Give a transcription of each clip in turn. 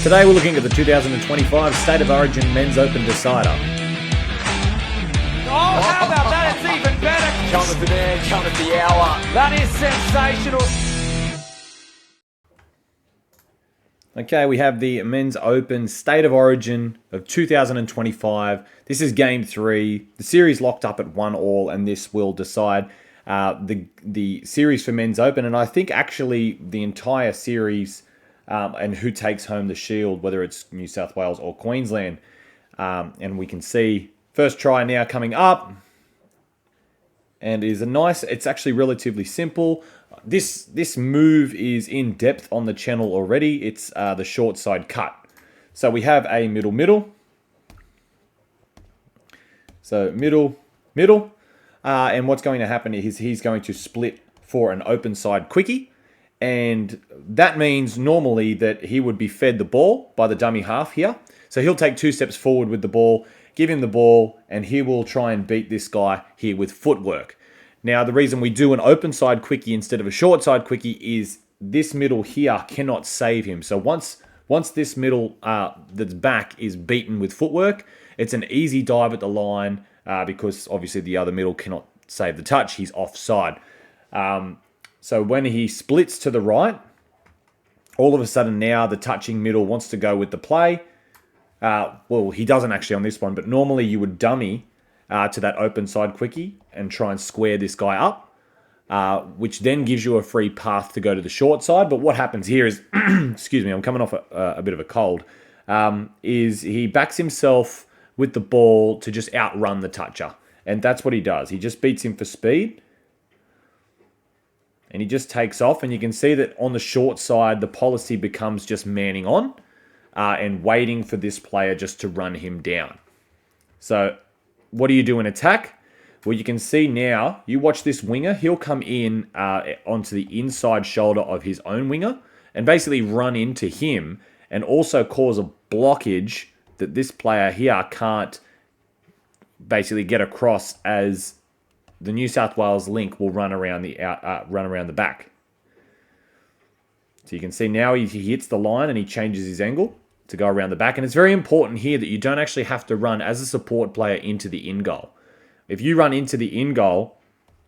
Today we're looking at the 2025 State of Origin Men's Open Decider. Oh, how about that? It's even better. Count of the man, count of the hour. That is sensational. Okay, we have the Men's Open State of Origin of 2025. This is Game 3. The series locked up at 1-1, and this will decide the series for Men's Open. And I think actually the entire series and who takes home the shield, whether it's New South Wales or Queensland. And we can see first try now coming up. And is a nice, it's actually relatively simple. This move is in depth on the channel already. It's the short side cut. So we have a middle. So middle. And what's going to happen is he's going to split for an open side quickie. And that means normally that he would be fed the ball by the dummy half here. So he'll take 2 steps forward with the ball, give him the ball, and he will try and beat this guy here with footwork. Now, the reason we do an open side quickie instead of a short side quickie is this middle here cannot save him. So once this middle that's back is beaten with footwork, it's an easy dive at the line because obviously the other middle cannot save the touch. He's offside. So when he splits to the right, all of a sudden now the touching middle wants to go with the play. Well, he doesn't actually on this one, but normally you would dummy to that open side quickie and try and square this guy up, which then gives you a free path to go to the short side. But what happens here is, excuse me, I'm coming off a bit of a cold, is he backs himself with the ball to just outrun the toucher. And that's what he does. He just beats him for speed. And he just takes off. And you can see that on the short side, the policy becomes just manning on and waiting for this player just to run him down. So what do you do in attack? Well, you can see now, you watch this winger. He'll come in onto the inside shoulder of his own winger and basically run into him and also cause a blockage that this player here can't basically get across, as the New South Wales link will run around the back. So you can see now he hits the line and he changes his angle to go around the back. And it's very important here that you don't actually have to run as a support player into the in goal. If you run into the in goal,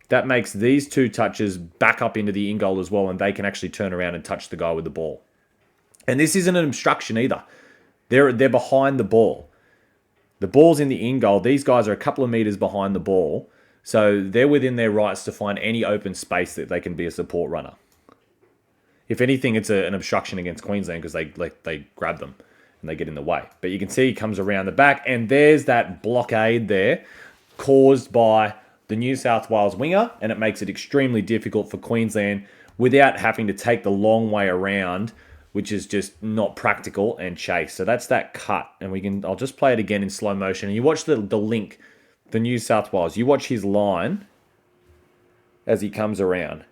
that makes these 2 touches back up into the in goal as well, and they can actually turn around and touch the guy with the ball. And this isn't an obstruction either. They're behind the ball. The ball's in the in goal. These guys are a couple of meters behind the ball. So they're within their rights to find any open space that they can be a support runner. If anything, it's an obstruction against Queensland because they grab them and they get in the way. But you can see he comes around the back, and there's that blockade there caused by the New South Wales winger, and it makes it extremely difficult for Queensland without having to take the long way around, which is just not practical, and chase. So that's that cut, and I'll just play it again in slow motion. And you watch the link. The New South Wales, you watch his line as he comes around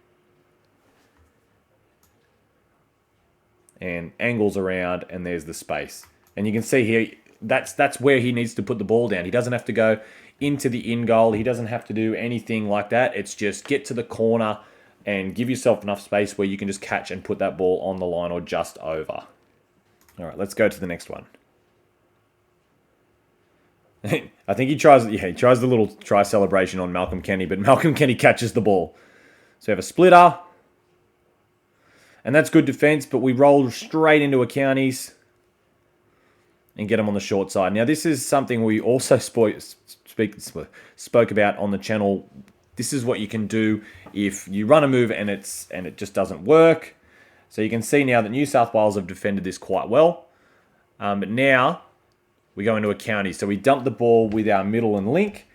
and angles around, and there's the space. And you can see here, that's where he needs to put the ball down. He doesn't have to go into the in goal. He doesn't have to do anything like that. It's just get to the corner and give yourself enough space where you can just catch and put that ball on the line or just over. All right, let's go to the next one. I think he tries the little try celebration on Malcolm Kenny, but Malcolm Kenny catches the ball. So we have a splitter. And that's good defense, but we roll straight into a counties and get him on the short side. Now, this is something we also spoke about on the channel. This is what you can do if you run a move and it just doesn't work. So you can see now that New South Wales have defended this quite well. But now we go into a county. So we dump the ball with our middle and link.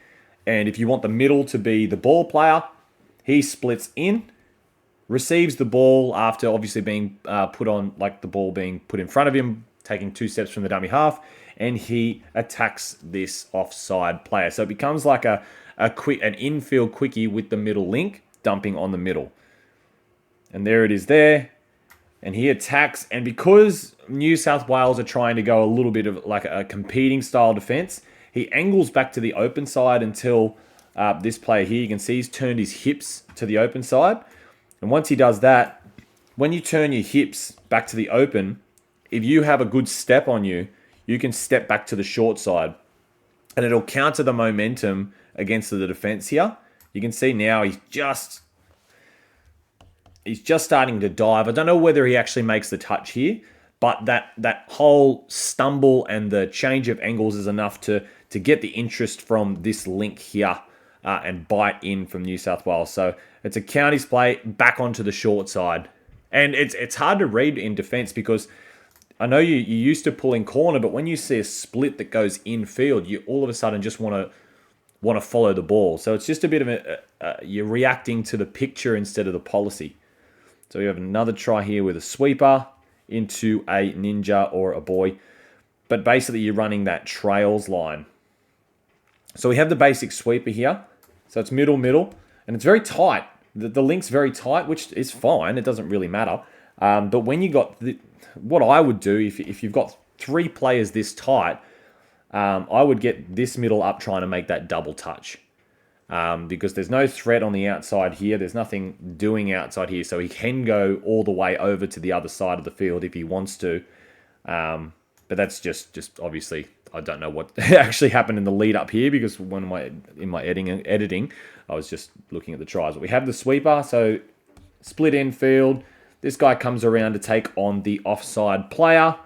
And if you want the middle to be the ball player, he splits in, receives the ball after obviously being put on, like the ball being put in front of him, taking 2 steps from the dummy half, and he attacks this offside player. So it becomes like an infield quickie with the middle link, dumping on the middle. And there it is there. And he attacks, and because New South Wales are trying to go a little bit of like a competing style defense, he angles back to the open side until this player here, you can see he's turned his hips to the open side. And once he does that, when you turn your hips back to the open, if you have a good step on you, you can step back to the short side. And it'll counter the momentum against the defense here. You can see now he's just starting to dive. I don't know whether he actually makes the touch here, but that whole stumble and the change of angles is enough to get the interest from this link here and bite in from New South Wales. So it's a counties play back onto the short side. And it's hard to read in defense because I know you're used to pulling corner, but when you see a split that goes infield, you all of a sudden just want to follow the ball. So it's just a bit of you're reacting to the picture instead of the policy. So we have another try here with a sweeper into a ninja or a boy. But basically you're running that trails line. So we have the basic sweeper here. So it's middle, and it's very tight. The link's very tight, which is fine. It doesn't really matter. But when you got... what I would do, if you've got 3 players this tight, I would get this middle up trying to make that double touch. Because there's no threat on the outside here. There's nothing doing outside here. So he can go all the way over to the other side of the field if he wants to. But that's just obviously, I don't know what actually happened in the lead up here because in my editing, I was just looking at the tries. But we have the sweeper, so split infield. This guy comes around to take on the offside player.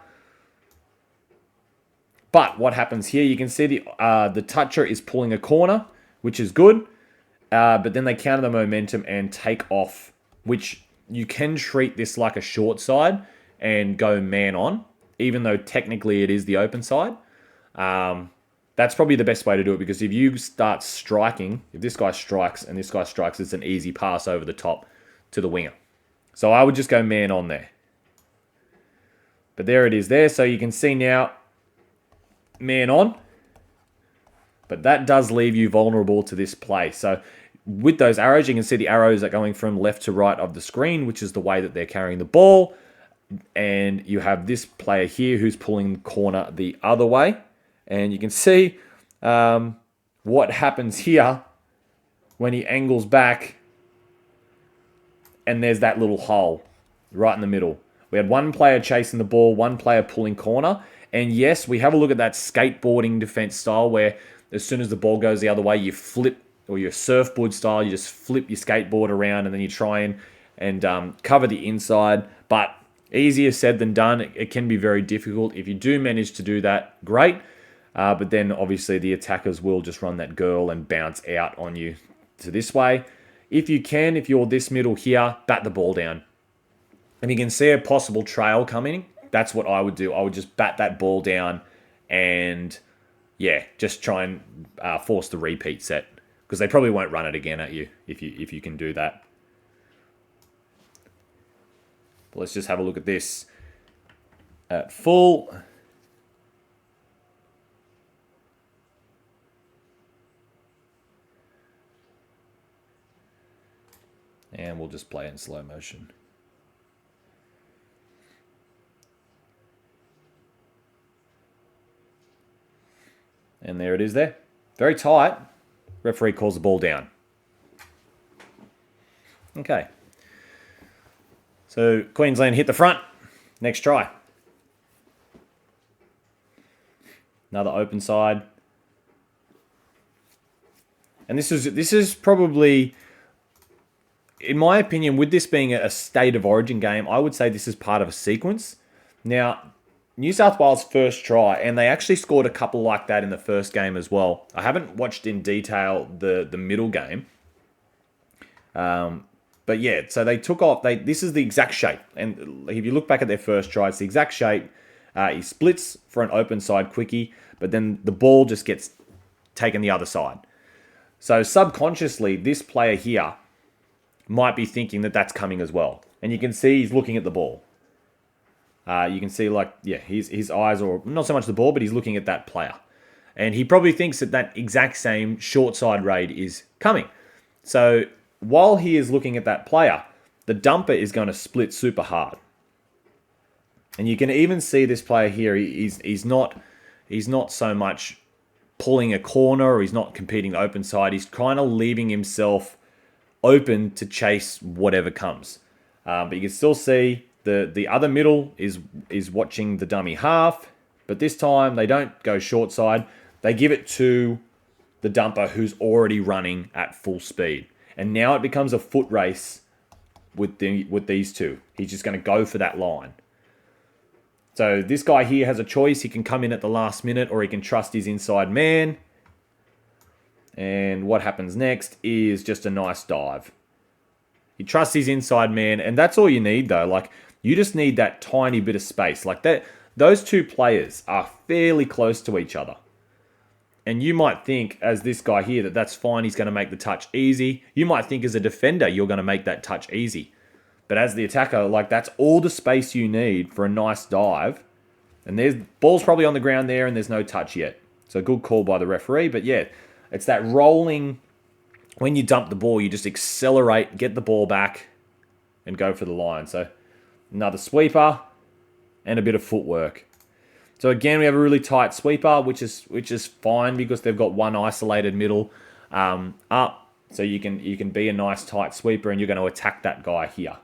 But what happens here, you can see the toucher is pulling a corner, which is good. But then they counter the momentum and take off, which you can treat this like a short side and go man on, even though technically it is the open side. That's probably the best way to do it because if you start striking, if this guy strikes and this guy strikes, it's an easy pass over the top to the winger. So I would just go man on there. But there it is there. So you can see now, man on. But that does leave you vulnerable to this play. So with those arrows, you can see the arrows are going from left to right of the screen, which is the way that they're carrying the ball. And you have this player here who's pulling the corner the other way. And you can see what happens here when he angles back. And there's that little hole right in the middle. We had one player chasing the ball, one player pulling corner. And yes, we have a look at that skateboarding defense style where as soon as the ball goes the other way, you flip, or your surfboard style, you just flip your skateboard around and then you try and cover the inside. But easier said than done. It can be very difficult. If you do manage to do that, great. But then obviously the attackers will just run that girl and bounce out on you to this way. If you can, if you're this middle here, bat the ball down. And you can see a possible trail coming. That's what I would do. I would just bat that ball down and, yeah, just try and force the repeat set. Because they probably won't run it again at you if you can do that. But let's just have a look at this at full. And we'll just play in slow motion. And there it is there. Very tight. Referee calls the ball down. Okay. So Queensland hit the front. Next try. Another open side. And this is probably, in my opinion, with this being a state of origin game, I would say this is part of a sequence. Now, New South Wales first try, and they actually scored a couple like that in the first game as well. I haven't watched in detail the middle game. But yeah, so they took off. This is the exact shape. And if you look back at their first try, it's the exact shape. He splits for an open side quickie, but then the ball just gets taken the other side. So subconsciously, this player here might be thinking that that's coming as well. And you can see he's looking at the ball. You can see, like, yeah, his eyes, or not so much the ball, but he's looking at that player. And he probably thinks that exact same short side raid is coming. So while he is looking at that player, the dumper is going to split super hard. And you can even see this player here, he's not so much pulling a corner, or he's not competing the open side. He's kind of leaving himself open to chase whatever comes. But you can still see The other middle is watching the dummy half, but this time they don't go short side. They give it to the dumper who's already running at full speed. And now it becomes a foot race with these two. He's just going to go for that line. So this guy here has a choice. He can come in at the last minute or he can trust his inside man. And what happens next is just a nice dive. He trusts his inside man, and that's all you need though. Like, you just need that tiny bit of space. Like that, those two players are fairly close to each other. And you might think, as this guy here, that that's fine. He's going to make the touch easy. You might think as a defender, you're going to make that touch easy. But as the attacker, like, that's all the space you need for a nice dive. And there's ball's probably on the ground there, and there's no touch yet. So good call by the referee. But yeah, it's that rolling. When you dump the ball, you just accelerate, get the ball back, and go for the line. So another sweeper and a bit of footwork. So again, we have a really tight sweeper, which is fine because they've got one isolated middle up. So you can be a nice tight sweeper and you're going to attack that guy here.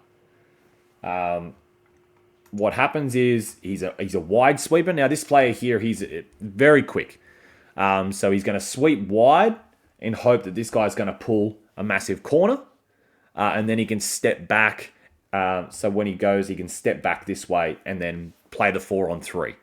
What happens is he's a wide sweeper. Now this player here, he's very quick. So he's going to sweep wide and hope that this guy's going to pull a massive corner. And then he can step back. So when he goes, he can step back this way and then play the 4-on-3.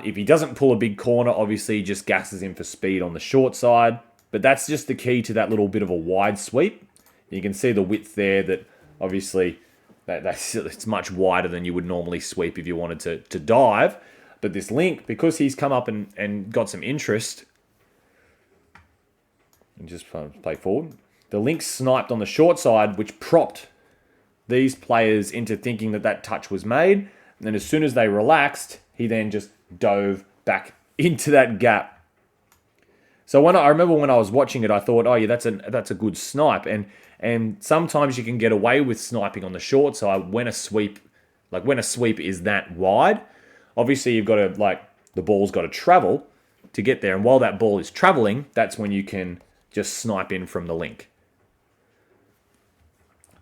If he doesn't pull a big corner, obviously he just gasses him for speed on the short side. But that's just the key to that little bit of a wide sweep. You can see the width there that obviously it's much wider than you would normally sweep if you wanted to dive. But this link, because he's come up and got some interest, and just play forward, the link sniped on the short side, which propped these players into thinking that touch was made. And then as soon as they relaxed, he then just dove back into that gap. So I remember when I was watching it, I thought, oh yeah, that's a good snipe. And sometimes you can get away with sniping on the short side when a sweep is that wide. Obviously, you've got to, the ball's got to travel to get there. And while that ball is traveling, that's when you can just snipe in from the link.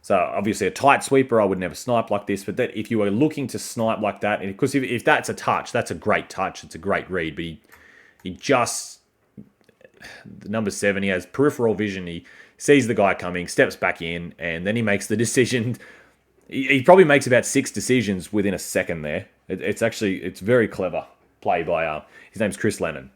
So obviously a tight sweeper, I would never snipe like this. But that if you were looking to snipe like that, because if that's a touch, that's a great touch. It's a great read. But the number 7, he has peripheral vision. He sees the guy coming, steps back in, and then he makes the decision. He probably makes about 6 decisions within a second there. It's very clever play by, his name's Chris Lennon.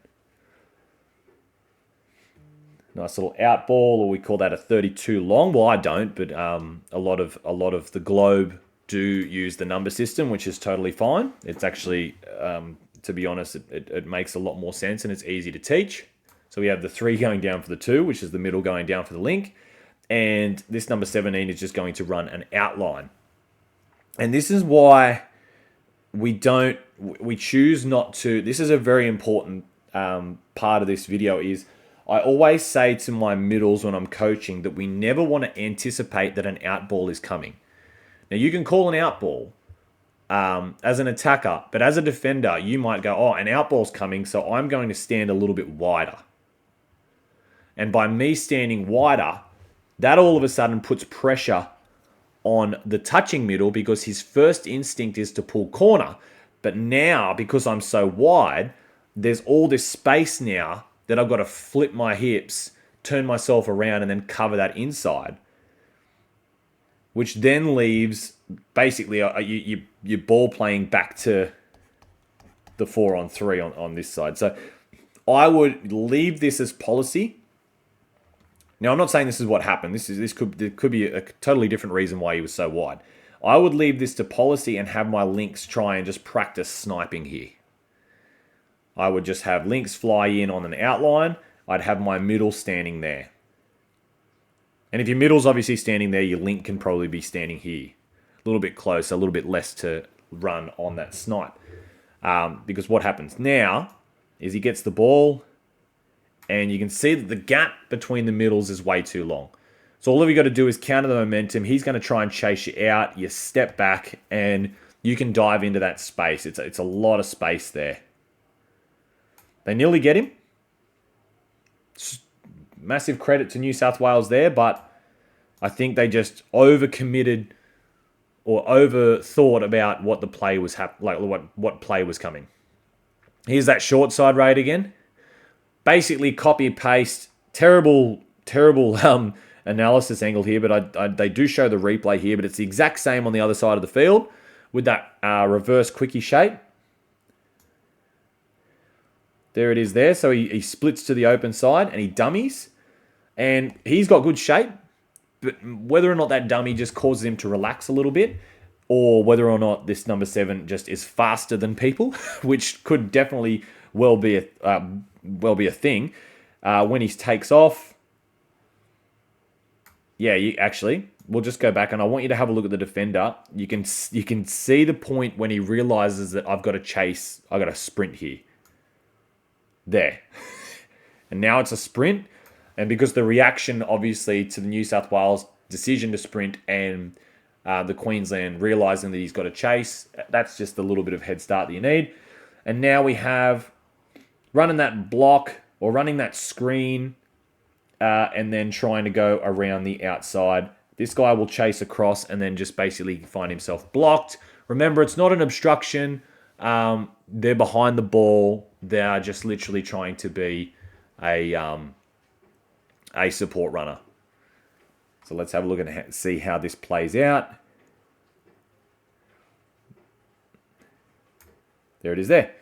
Nice little out ball, or we call that a 32 long. Well, I don't, but a lot of the globe do use the number system, which is totally fine. It's actually, to be honest, it makes a lot more sense and it's easy to teach. So we have the 3 going down for the 2, which is the middle going down for the link. And this number 17 is just going to run an outline. And this is why we choose not to. This is a very important part of this video is I always say to my middles when I'm coaching that we never want to anticipate that an out ball is coming. Now, you can call an out ball as an attacker, but as a defender, you might go, oh, an out ball's coming, so I'm going to stand a little bit wider. And by me standing wider, that all of a sudden puts pressure on the touching middle because his first instinct is to pull corner. But now, because I'm so wide, there's all this space now that I've got to flip my hips, turn myself around, and then cover that inside. Which then leaves basically your ball playing back to the 4-on-3 on this side. So I would leave this as policy. Now, I'm not saying this is what happened. There could be a totally different reason why he was so wide. I would leave this to policy and have my links try and just practice sniping here. I would just have links fly in on an outline. I'd have my middle standing there. And if your middle's obviously standing there, your link can probably be standing here. A little bit closer, a little bit less to run on that snipe. Because what happens now is he gets the ball, and you can see that the gap between the middles is way too long. So all you got to do is counter the momentum. He's going to try and chase you out. You step back, and you can dive into that space. It's a lot of space there. They nearly get him. Massive credit to New South Wales there, but I think they just overcommitted or overthought about what the play was what play was coming. Here's that short side raid again. Basically copy paste. Terrible analysis angle here, but they do show the replay here, but it's the exact same on the other side of the field with that reverse quickie shape. There it is there. So he splits to the open side and he dummies. And he's got good shape, but whether or not that dummy just causes him to relax a little bit, or whether or not this number 7 just is faster than people, which could definitely well be a thing. When he takes off, yeah, we'll just go back and I want you to have a look at the defender. You can see the point when he realizes that I've got to sprint here. There. And now it's a sprint. And because the reaction, obviously, to the New South Wales decision to sprint and the Queensland realising that he's got to chase, that's just a little bit of head start that you need. And now we have running that block or running that screen and then trying to go around the outside. This guy will chase across and then just basically find himself blocked. Remember, it's not an obstruction. They're behind the ball. They are just literally trying to be a support runner. So let's have a look and see how this plays out. There it is there.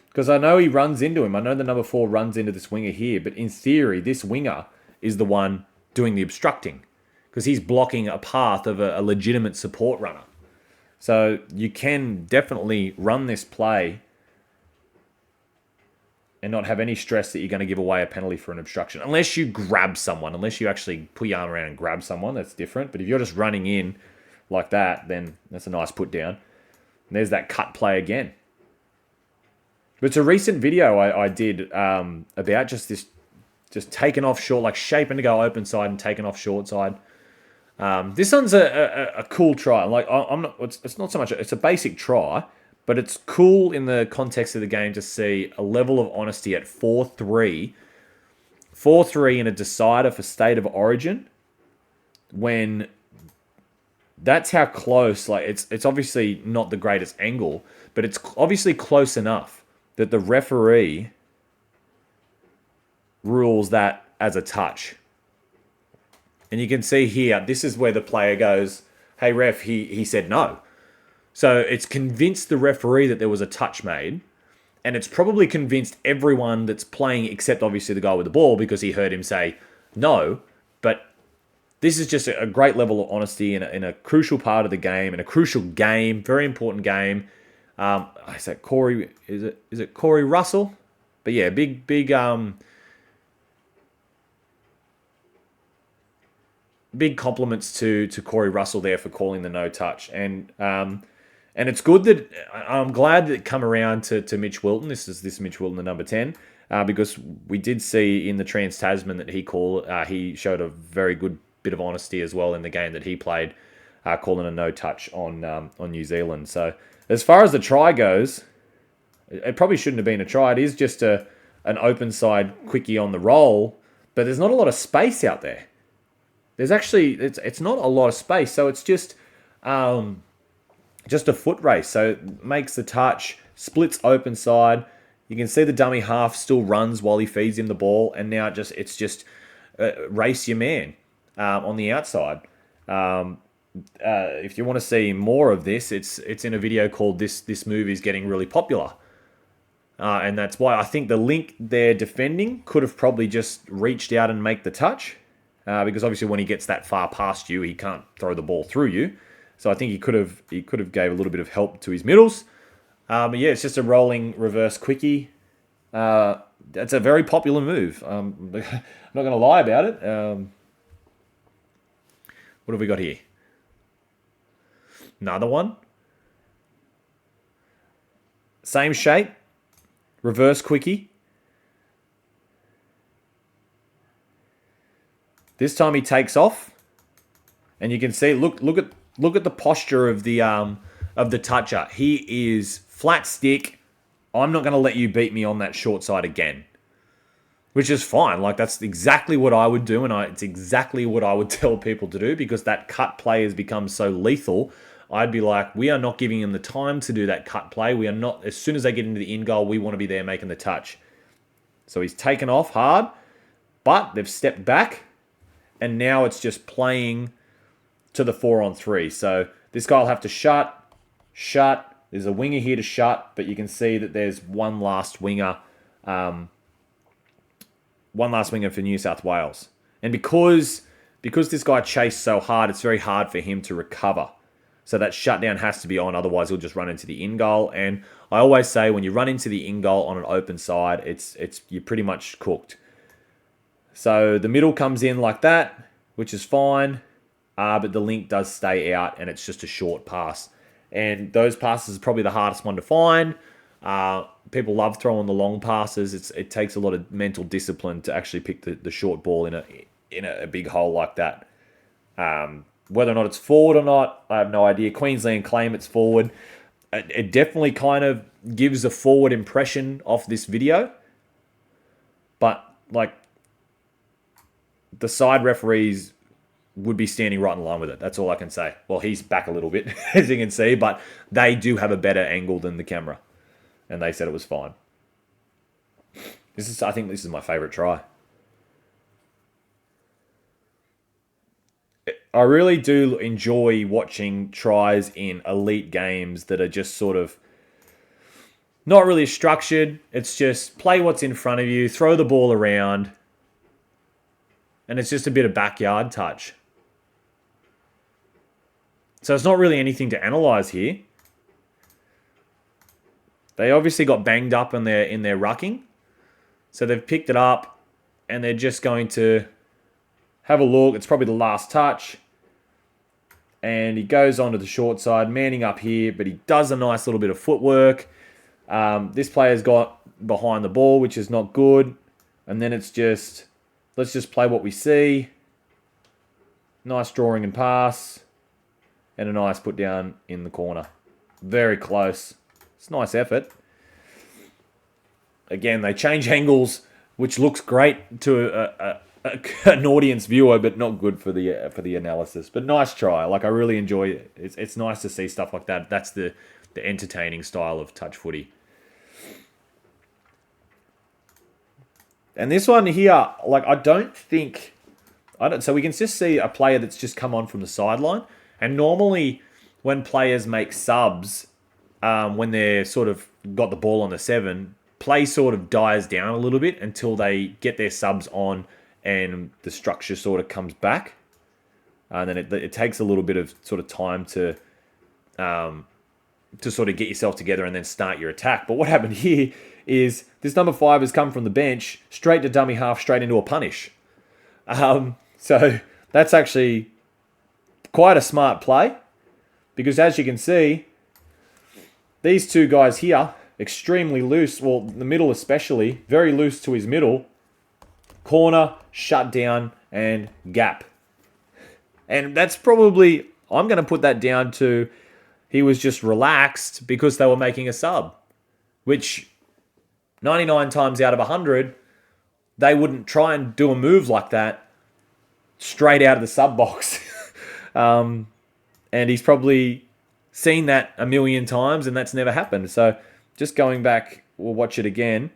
Because I know he runs into him. I know the number 4 runs into this winger here. But in theory, this winger is the one doing the obstructing. Because he's blocking a path of a legitimate support runner. So you can definitely run this play and not have any stress that you're going to give away a penalty for an obstruction. Unless you grab someone. Unless you actually put your arm around and grab someone. That's different. But if you're just running in like that, then that's a nice put down. And there's that cut play again. But it's a recent video I did about just taking off short, like shaping to go open side and taking off short side. This one's a cool try. Like I'm not. It's not so much. It's a basic try. But it's cool in the context of the game to see a level of honesty at 4-3. 4-3 in a decider for State of Origin. When that's how close, like it's obviously not the greatest angle, but it's obviously close enough that the referee rules that as a touch. And you can see here, this is where the player goes, hey ref, he said no. So it's convinced the referee that there was a touch made, and it's probably convinced everyone that's playing except obviously the guy with the ball because he heard him say no. But this is just a great level of honesty in a crucial part of the game, in a crucial game, very important game. Is that Corey? Is it Corey Russell? But yeah, big compliments to Corey Russell there for calling the no touch. And it's good that I'm glad that it come around to Mitch Wilton. This Mitch Wilton, the number 10, because we did see in the Trans-Tasman that he showed a very good bit of honesty as well in the game that he played, calling a no touch on New Zealand. So as far as the try goes, it probably shouldn't have been a try. It is just an open side quickie on the roll, but there's not a lot of space out there. There's actually it's not a lot of space, so it's just a foot race. So it makes the touch, splits open side. You can see the dummy half still runs while he feeds him the ball, and now it's just race your man on the outside. If you want to see more of this, it's in a video called "This Move is Getting Really Popular," and that's why I think the link there defending could have probably just reached out and make the touch, because obviously when he gets that far past you, he can't throw the ball through you. So I think he could have gave a little bit of help to his middles. But yeah, it's just a rolling reverse quickie. That's a very popular move. I'm not going to lie about it. What have we got here? Another one. Same shape. Reverse quickie. This time he takes off. And you can see, look at the posture of the toucher. He is flat stick. I'm not going to let you beat me on that short side again. which is fine. Like, that's exactly what I would do, and it's exactly what I would tell people to do, because that cut play has become so lethal. I'd be like, we are not giving them the time to do that cut play. We are not, as soon as they get into the in goal, we want to be there making the touch. So he's taken off hard, but they've stepped back, and now it's just playing to the 4-on-3. So this guy will have to shut. There's a winger here to shut, but you can see that there's one last winger for New South Wales. And because this guy chased so hard, it's very hard for him to recover. So that shutdown has to be on, otherwise he'll just run into the in goal. And I always say, when you run into the in goal on an open side, you're pretty much cooked. So the middle comes in like that, which is fine, but the link does stay out, and it's just a short pass. And those passes are probably the hardest one to find. People love throwing the long passes. It takes a lot of mental discipline to actually pick the short ball in a big hole like that. Whether or not it's forward or not, I have no idea. Queensland claim it's forward. It definitely kind of gives a forward impression off this video. But, like, the side referees would be standing right in line with it. That's all I can say. Well, he's back a little bit, as you can see, but they do have a better angle than the camera. And they said it was fine. I think this is my favourite try. I really do enjoy watching tries in elite games that are just sort of not really structured. It's just play what's in front of you, throw the ball around, and it's just a bit of backyard touch. So it's not really anything to analyse here. They obviously got banged up in their rucking. So they've picked it up, and they're just going to have a look. It's probably the last touch. And he goes onto the short side, manning up here, but he does a nice little bit of footwork. This player's got behind the ball, which is not good. And then it's just, let's just play what we see. Nice drawing and pass. And a nice put down in the corner. Very close. It's a nice effort. Again, they change angles, which looks great to an audience viewer, but not good for the analysis. But nice try. Like, I really enjoy it. It's nice to see stuff like that. That's the entertaining style of touch footy. And this one here, like, so we can just see a player that's just come on from the sideline. And normally, when players make subs, when they're sort of got the ball on the 7, play sort of dies down a little bit until they get their subs on and the structure sort of comes back. And then it takes a little bit of sort of time to sort of get yourself together and then start your attack. But what happened here is this number 5 has come from the bench straight to dummy half, straight into a punish. So that's actually quite a smart play, because as you can see, these two guys here, extremely loose. Well, the middle especially, very loose to his middle. Corner, shut down, and gap. And that's probably, I'm going to put that down to, he was just relaxed because they were making a sub. Which, 99 times out of 100, they wouldn't try and do a move like that straight out of the sub box. And he's probably seen that a million times, and that's never happened. So just going back, we'll watch it again.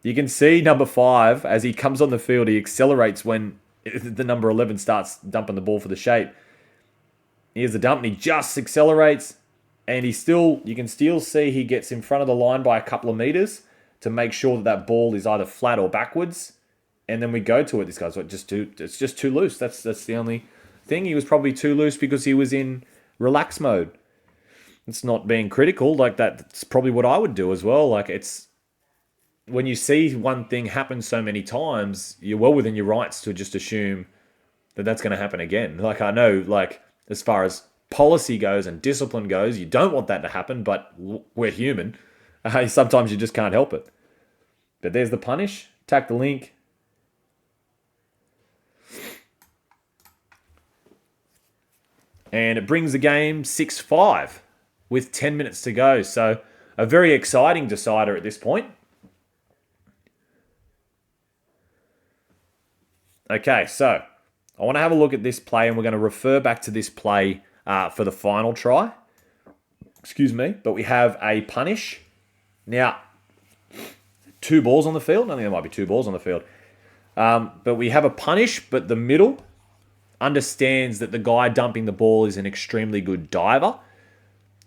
You can see number 5, as he comes on the field, he accelerates when the number 11 starts dumping the ball for the shape. Here's the dump, and he just accelerates, and you can still see he gets in front of the line by a couple of meters to make sure that ball is either flat or backwards. And then we go to it. This guy's it's just too loose. That's the only thing. He was probably too loose because he was in relax mode. It's not being critical. Like, that's probably what I would do as well. Like, it's when you see one thing happen so many times, you're well within your rights to just assume that that's going to happen again. Like, I know, like, as far as policy goes and discipline goes, you don't want that to happen, but we're human. Sometimes you just can't help it. But there's the punish. Tack the link. And it brings the game 6-5 with 10 minutes to go. So a very exciting decider at this point. Okay, so I want to have a look at this play, and we're going to refer back to this play for the final try. Excuse me. But we have a punish. Now, 2 balls on the field. I think there might be 2 balls on the field. But we have a punish, but the middle understands that the guy dumping the ball is an extremely good diver.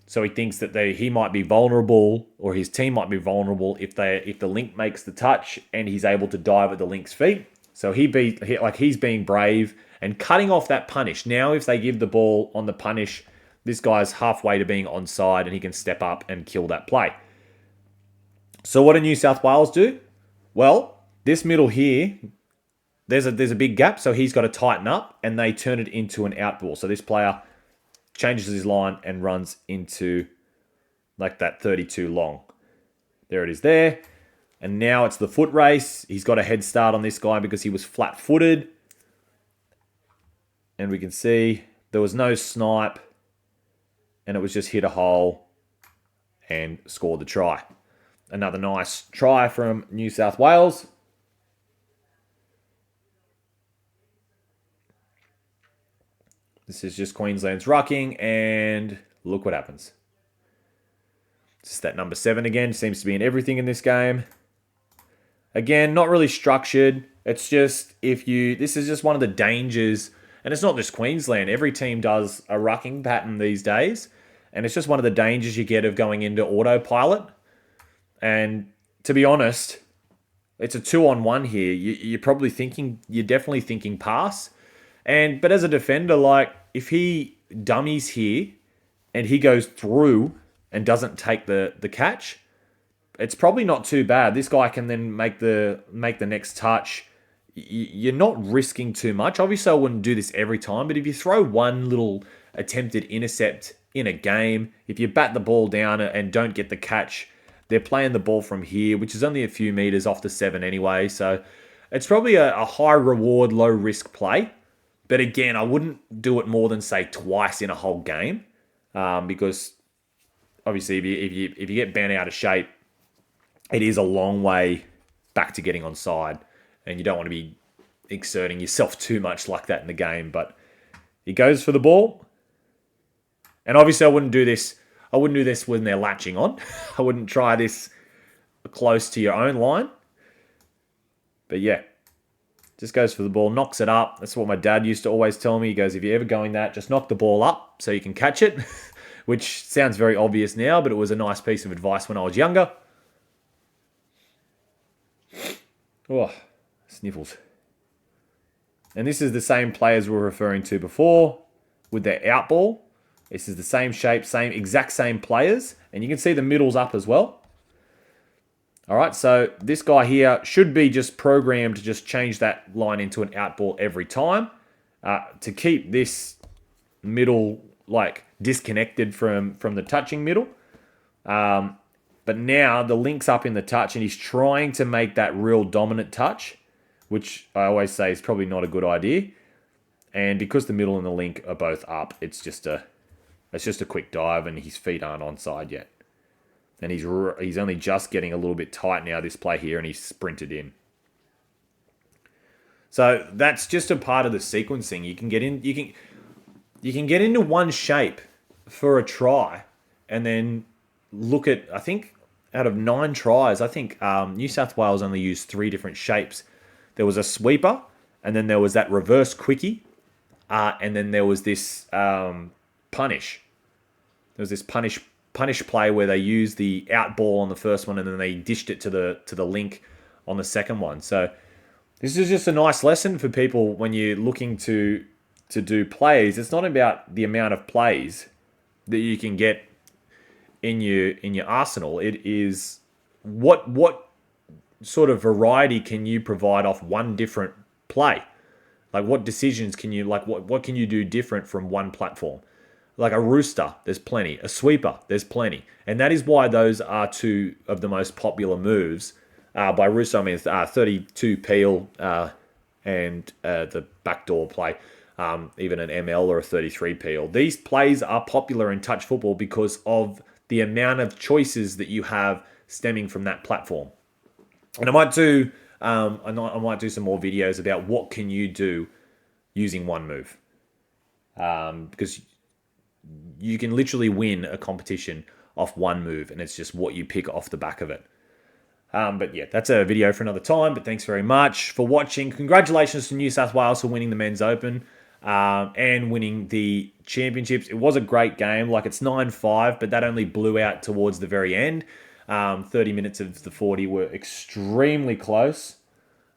So he thinks that he might be vulnerable, or his team might be vulnerable if the link makes the touch and he's able to dive at the link's feet. So he's being brave and cutting off that punish. Now, if they give the ball on the punish, this guy's halfway to being onside and he can step up and kill that play. So what do New South Wales do? Well, this middle here, there's a big gap, so he's got to tighten up, and they turn it into an out ball. So this player changes his line and runs into like that 32 long. There it is there. And now it's the foot race. He's got a head start on this guy because he was flat-footed. And we can see there was no snipe, and it was just hit a hole and scored the try. Another nice try from New South Wales. This is just Queensland's rucking, and look what happens. Just that number 7 again. Seems to be in everything in this game. Again, not really structured. It's just this is just one of the dangers, and it's not just Queensland. Every team does a rucking pattern these days, and it's just one of the dangers you get of going into autopilot. And to be honest, it's a 2-on-1 here. You're definitely thinking pass. But as a defender, like, if he dummies here and he goes through and doesn't take the catch, it's probably not too bad. This guy can then make the next touch. You're not risking too much. Obviously, I wouldn't do this every time, but if you throw one little attempted intercept in a game, if you bat the ball down and don't get the catch, they're playing the ball from here, which is only a few meters off the 7 anyway. So it's probably a high reward, low risk play. But again, I wouldn't do it more than, say, twice in a whole game, because obviously if you get bent out of shape, it is a long way back to getting onside, and you don't want to be exerting yourself too much like that in the game. But he goes for the ball, and obviously I wouldn't do this when they're latching on. I wouldn't try this close to your own line. But yeah. Just goes for the ball, knocks it up. That's what my dad used to always tell me. He goes, if you're ever going that, just knock the ball up so you can catch it. Which sounds very obvious now, but it was a nice piece of advice when I was younger. Oh, sniffles. And this is the same players we were referring to before with their out ball. This is the same shape, exact same players. And you can see the middle's up as well. All right, so this guy here should be just programmed to just change that line into an out ball every time to keep this middle like disconnected from the touching middle. But now the link's up in the touch, and he's trying to make that real dominant touch, which I always say is probably not a good idea. And because the middle and the link are both up, it's just a quick dive, and his feet aren't onside yet. And he's only just getting a little bit tight now, this play here, and he's sprinted in. So that's just a part of the sequencing. You can get into one shape for a try, and then look at, I think out of 9 tries, I think New South Wales only used 3 different shapes. There was a sweeper, and then there was that reverse quickie, and then there was this punish. There was this punish play where they used the out ball on the first one, and then they dished it to the link on the second one. So this is just a nice lesson for people when you're looking to do plays. It's not about the amount of plays that you can get in your arsenal. It is what sort of variety can you provide off one different play? Like, what decisions can you, like, what can you do different from one platform? Like a rooster, there's plenty. A sweeper, there's plenty. And that is why those are 2 of the most popular moves. By rooster, I mean 32 peel and the backdoor play, even an ML or a 33 peel. These plays are popular in touch football because of the amount of choices that you have stemming from that platform. And I might do I might do some more videos about what can you do using one move. Because you can literally win a competition off one move, and it's just what you pick off the back of it. But yeah, that's a video for another time. But thanks very much for watching. Congratulations to New South Wales for winning the Men's Open and winning the championships. It was a great game. Like, it's 9-5, but that only blew out towards the very end. 30 minutes of the 40 were extremely close.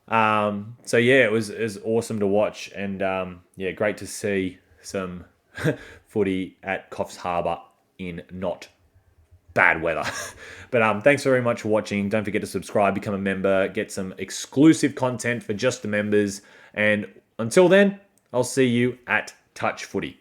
So yeah, it was awesome to watch, and yeah, great to see some footy at Coffs Harbour in not bad weather. But thanks very much for watching. Don't forget to subscribe, become a member, get some exclusive content for just the members. And until then, I'll see you at Touch Footy.